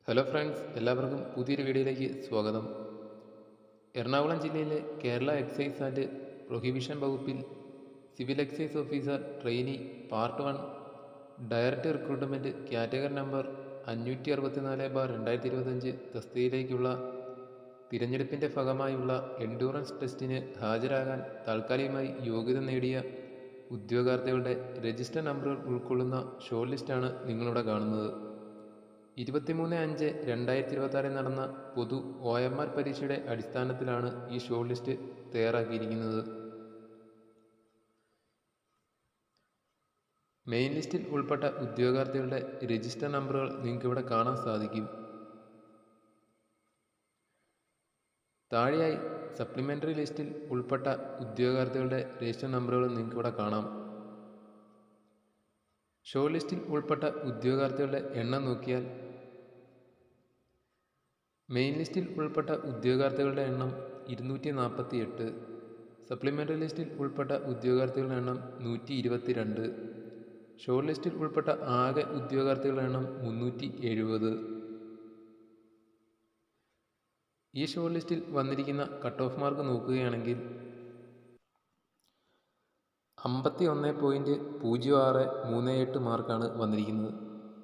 Hello friends, എല്ലാവർക്കും പുതിയൊരു വീഡിയോയിലേക്ക് സ്വാഗതം. എറണാകുളം ജില്ലയിലെ കേരള എക്സൈസ് ആൻഡ് പ്രൊഹിബിഷൻ വകുപ്പിൽ civil excise officer trainee part 1 direct recruitment category number 564/2025 തസ്തികയിലേക്കുള്ള തിരഞ്ഞെടുപ്പിൻ്റെ ഭാഗമായുള്ള എൻഡ്യൂറൻസ് ടെസ്റ്റിന് ഹാജരാകാൻ താൽക്കാലികമായി യോഗ്യത നേടിയ ഉദ്യോഗാർത്ഥികളുടെ രജിസ്റ്റർ നമ്പറുകൾ ഉൾക്കൊള്ളുന്ന ഷോർട്ട് ലിസ്റ്റാണ് നിങ്ങളിവിടെ കാണുന്നത്. 23/5/2026 നടന്ന പൊതു OMR പരീക്ഷയുടെ അടിസ്ഥാനത്തിലാണ് ഈ ഷോർട്ട് ലിസ്റ്റ് തയ്യാറാക്കിയിരിക്കുന്നത്. മെയിൻ ലിസ്റ്റിൽ ഉൾപ്പെട്ട ഉദ്യോഗാർത്ഥികളുടെ രജിസ്റ്റർ നമ്പറുകൾ നിങ്ങൾക്കിവിടെ കാണാൻ സാധിക്കും. താഴെയായി സപ്ലിമെൻ്ററി ലിസ്റ്റിൽ ഉൾപ്പെട്ട ഉദ്യോഗാർത്ഥികളുടെ രജിസ്റ്റർ നമ്പറുകൾ നിങ്ങൾക്കിവിടെ കാണാം. ഷോർട്ട് ലിസ്റ്റിൽ ഉൾപ്പെട്ട ഉദ്യോഗാർത്ഥികളുടെ എണ്ണം നോക്കിയാൽ മെയിൻ ലിസ്റ്റിൽ ഉൾപ്പെട്ട ഉദ്യോഗാർത്ഥികളുടെ എണ്ണം 248, സപ്ലിമെൻ്ററി ലിസ്റ്റിൽ ഉൾപ്പെട്ട ഉദ്യോഗാർത്ഥികളുടെ എണ്ണം 122, ഷോർട്ട് ലിസ്റ്റിൽ ഉൾപ്പെട്ട ആകെ ഉദ്യോഗാർത്ഥികളുടെ എണ്ണം 370. ഈ ഷോർട്ട് ലിസ്റ്റിൽ വന്നിരിക്കുന്ന കട്ട് ഓഫ് മാർക്ക് നോക്കുകയാണെങ്കിൽ 51.0638 മാർക്കാണ് വന്നിരിക്കുന്നത്.